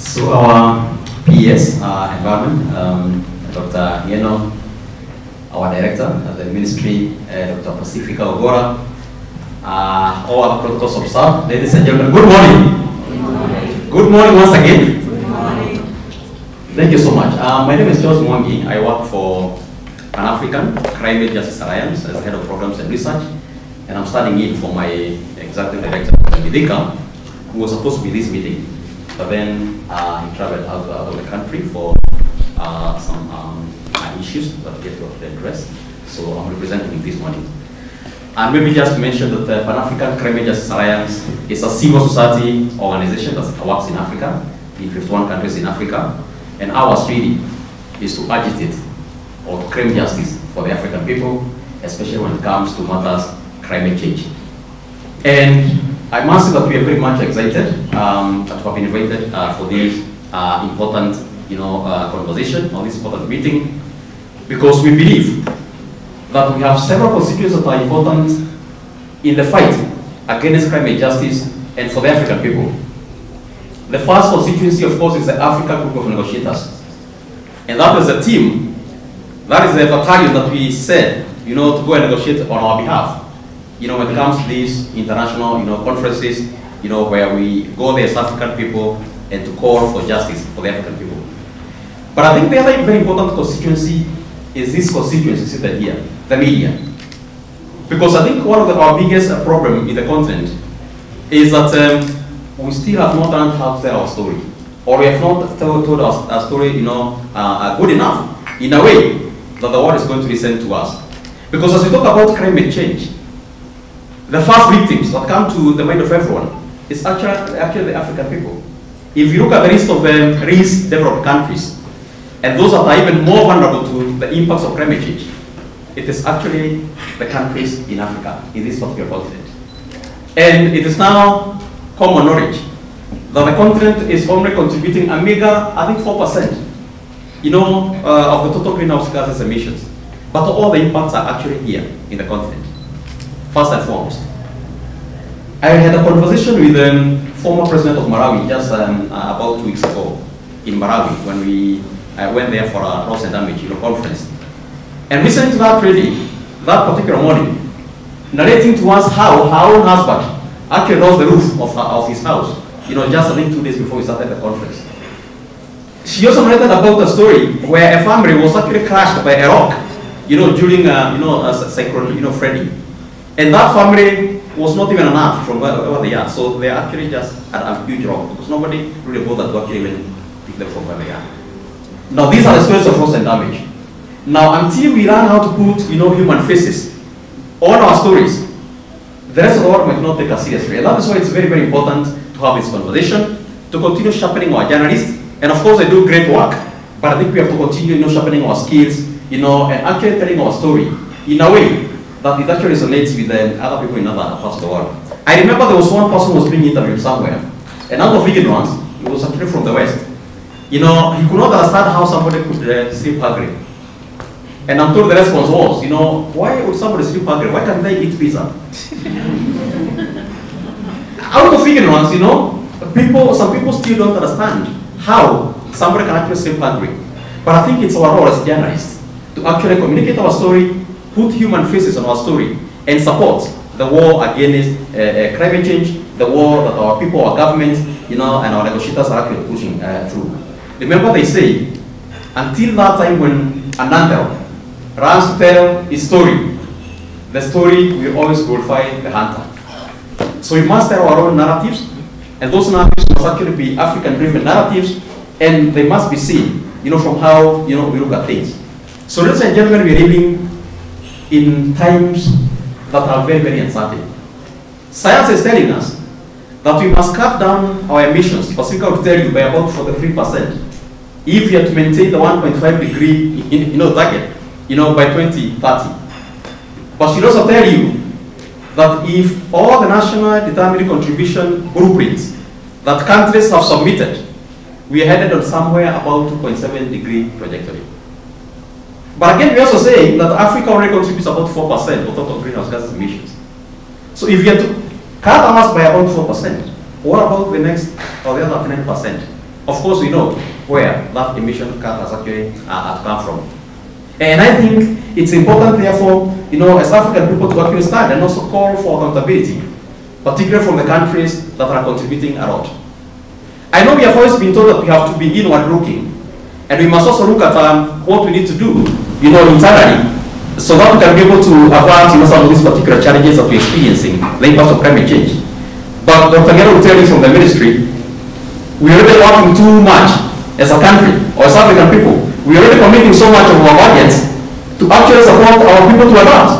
So our PS, environment, Dr. Yeno, our director at the ministry, Dr. Pacifica Ogora, all our protocols of staff, ladies and gentlemen, good morning. Good morning. Good morning once again. Good morning. Thank you so much. My name is Charles Mwangi. I work for Pan-African Climate Justice Alliance as head of programs and research, and I'm standing in for my executive director, Midika, who was supposed to be this meeting, but then he traveled out of the country for some issues that we have to address. So I'm representing him this morning. And maybe just to mention that the Pan-African Climate Justice Alliance is a civil society organization that works in Africa, in 51 countries in Africa, and our study is to agitate or to claim justice for the African people, especially when it comes to matters climate change. And I must say that we are very much excited to have been invited for this important, conversation, or this important meeting, because we believe that we have several constituencies that are important in the fight against climate justice and for the African people. The first constituency, of course, is the Africa Group of Negotiators. And that is a team, that is the battalion that we said, to go and negotiate on our behalf. When it comes to these international, conferences, where we go there as African people and to call for justice for the African people. But I think the other very important constituency is this constituency seated here, the media. Because I think one of our biggest problem in the continent is that we still have not learned how to tell our story, or we have not told our story, good enough in a way that the world is going to listen to us. Because as we talk about climate change, the first victims that come to the mind of everyone is actually the African people. If you look at the list of least developed countries, and those that are even more vulnerable to the impacts of climate change, it is actually the countries in Africa, in this particular continent. And it is now common knowledge that the continent is only contributing a meager, I think 4%, of the total greenhouse gases emissions. But all the impacts are actually here in the continent, first and foremost. I had a conversation with the former president of Malawi just about 2 weeks ago in Malawi when I went there for a loss and damage conference. And listening to that lady that particular morning, narrating to us how her own husband actually lost the roof of his house, just I think 2 days before we started the conference. She also narrated about a story where a family was actually crashed by a rock, during a cyclone, Freddy. And that family was not even an earth from where they are. So they actually just had a huge rock because nobody really bothered to actually even pick them from where they are. Now these are the stories of loss and damage. Now until we learn how to put, human faces on our stories, the rest of the world might not take us seriously. And that is why it's very, very important to have this conversation, to continue sharpening our journalists. And of course they do great work, but I think we have to continue, sharpening our skills, and actually telling our story in a way that it actually resonates with other people in other parts of the world. I remember there was one person who was being interviewed somewhere, and out of ignorance, he was actually from the West. He could not understand how somebody could sleep hungry. And I'm told the response was, why would somebody sleep hungry? Why can't they eat pizza? Out of ignorance, some people still don't understand how somebody can actually sleep hungry. But I think it's our role as journalists to actually communicate our story, put human faces on our story, and support the war against climate change, the war that our people, our governments, and our negotiators are actually pushing through. Remember they say, until that time when an hunter runs to tell his story, the story will always glorify the hunter. So we must tell our own narratives, and those narratives must actually be African-driven narratives, and they must be seen, from how, we look at things. So ladies and gentlemen, we are living in times that are very, very uncertain. Science is telling us that we must cut down our emissions, specifically to tell you, by about 43%, if we are to maintain the 1.5 degree target, by 2030. But she'll also tell you that if all the national determined contribution blueprints that countries have submitted, we are headed on somewhere about 2.7 degree trajectory. But again, we are also saying that Africa already contributes about 4% of total greenhouse gas emissions. So if we are to cut ours by about 4%, what about the next, or the other 10%? of course we know where that emission cut has actually come from. And I think it's important, therefore, as African people to actually stand and also call for accountability, particularly from the countries that are contributing a lot. I know we have always been told that we have to be inward looking, and we must also look at what we need to do, internally, so that we can be able to avert some of these particular challenges that we're experiencing, the impact of climate change. But Dr. Ngero will tell you from the ministry, we're already working too much as a country, or as African people. We're already committing so much of our budgets to actually support our people to adapt.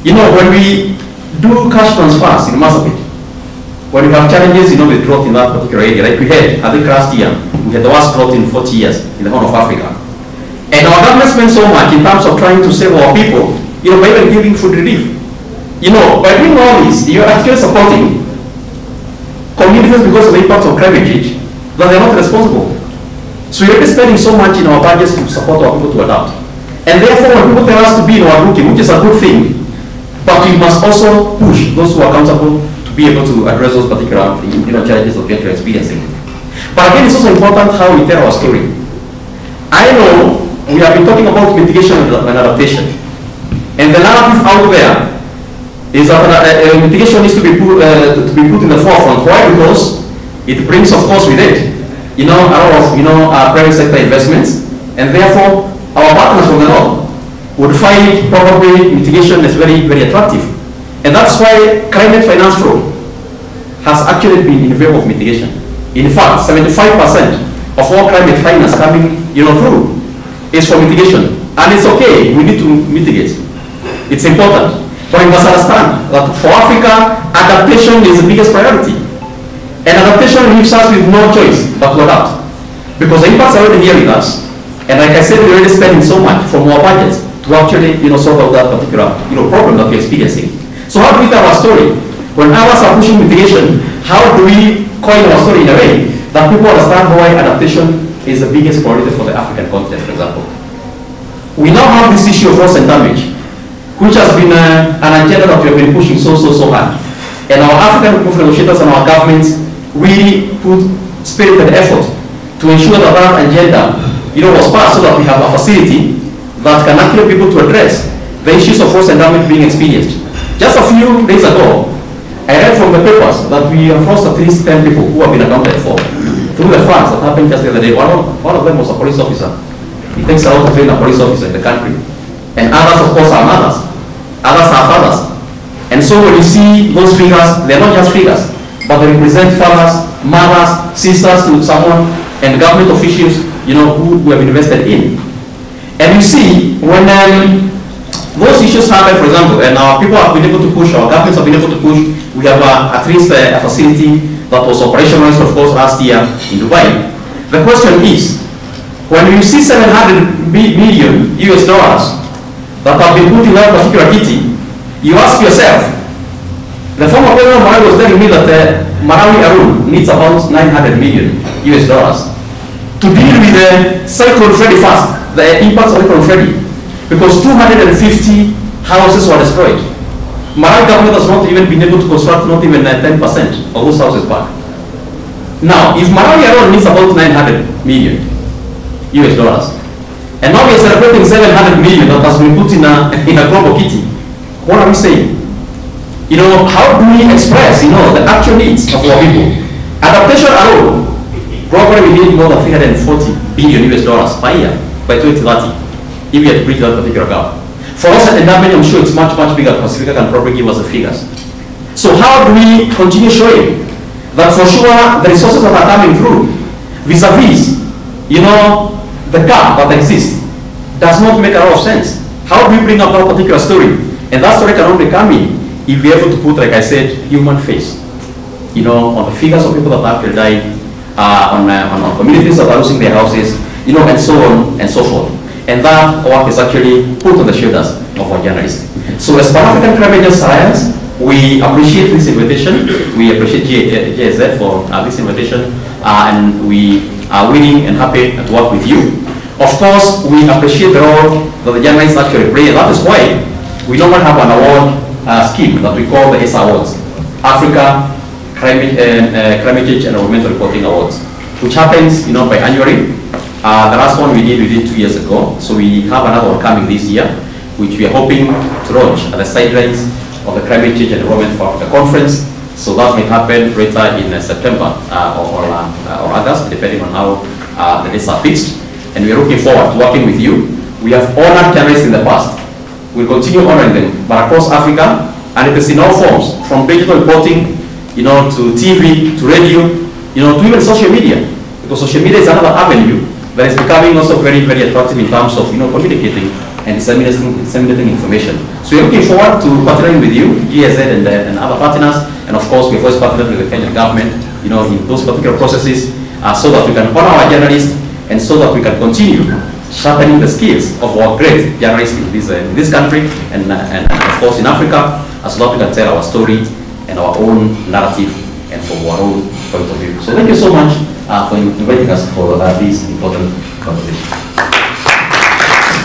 When we do cash transfers in Massabit, when we have challenges, with drought in that particular area, like we had, I think last year, we had the worst drought in 40 years in the Horn of Africa. And our government spent so much in terms of trying to save our people, by even giving food relief. By doing all this, you're actually supporting communities because of the impact of climate change, that they're not responsible. So we're already spending so much in our budgets to support our people to adapt. And therefore, when people tell us to be in our looking, which is a good thing, but we must also push those who are accountable to be able to address those particular challenges that we are experiencing. But again, it's also important how we tell our story. I know we have been talking about mitigation and adaptation. And the narrative out there is that mitigation needs to be put in the forefront. Why? Because it brings, of course, with it, a lot of, private sector investments, and therefore, our partners from the north would find probably mitigation is very, very attractive. And that's why Climate Finance Flow has actually been in favor of mitigation. In fact, 75% of all climate finance coming, through is for mitigation. And it's okay, we need to mitigate. It's important. But we must understand that for Africa, adaptation is the biggest priority. And adaptation leaves us with no choice but to adapt. Because the impacts are already here with us. And like I said, we're already spending so much from our budgets to actually sort out that particular problem that we're experiencing. So how do we tell our story? When others are pushing mitigation, how do we coin our story in a way that people understand why adaptation is the biggest priority for the African continent, for example? We now have this issue of loss and damage, which has been an agenda that we have been pushing so hard. And our African group of negotiators and our governments really put spirited effort to ensure that that agenda was passed so that we have a facility that can actually be able to address the issues of loss and damage being experienced. Just a few days ago, I read from the papers that we have lost at least 10 people who have been accounted for through the floods that happened just the other day. One of them was a police officer. It takes a lot to train a police officer in the country. And others, of course, are mothers. Others are fathers. And so when you see those figures, they're not just figures, but they represent fathers, mothers, sisters to someone, and government officials, who have invested in. And you see, when those issues happen, for example, and our people have been able to push, our governments have been able to push, we have at least a facility that was operationalized, of course, last year in Dubai. The question is, when you see 700 million US dollars that have been put in that particular kitty, you ask yourself, the former president of Malawi was telling me that Malawi alone needs about 900 million US dollars to deal with the Cyclone Freddy first, the impacts of Cyclone Freddy, because 250 houses were destroyed. Malawi government has not even been able to construct not even 10% of those houses back. Now, if Malawi alone needs about 900 million US dollars, and now we are celebrating 700 million that has been put in a global kitty, what are we saying? How do we express, the actual needs of our people? Adaptation alone, probably we need more than 340 billion US dollars per year by 2030, if we had to bridge that particular gap. For us at Endowment, I'm sure it's much bigger. Pacifica can probably give us the figures. So how do we continue showing that for sure the resources that are coming through, vis-a-vis, the gap that exists, does not make a lot of sense? How do we bring up that particular story? And that story can only come in if we're able to put, like I said, human face, on the figures of people that have actually died, on communities that are losing their houses, and so on and so forth. And that work is actually put on the shoulders of our journalists. So as Pan-African Climate Change Alliance, we appreciate this invitation. We appreciate GSZ for this invitation, and we are willing and happy to work with you. Of course, we appreciate the role that the journalists actually play. That is why we normally have an award scheme that we call the ACE Awards, Africa Climate Change and Environmental Reporting Awards. which happens, biannually. The last one we did 2 years ago, so we have another one coming this year, which we are hoping to launch at the sidelines of the Climate Change and Development for Africa Conference. So that may happen later in September or August, depending on how the dates are fixed. And we are looking forward to working with you. We have honored journalists in the past. We'll continue honoring them, but across Africa, and it is in all forms, from digital reporting, to TV, to radio, to even social media. Because social media is another avenue that is becoming also very, very attractive in terms of, communicating and disseminating information. So we're looking forward to partnering with you, GSZ and other partners, and of course we've always partnered with the Kenyan government, in those particular processes, so that we can honor our journalists and so that we can continue sharpening the skills of our great journalists in this country and of course in Africa, so that we can tell our story and our own narrative and from our own point of view. So thank you so much for inviting us for this important conversation.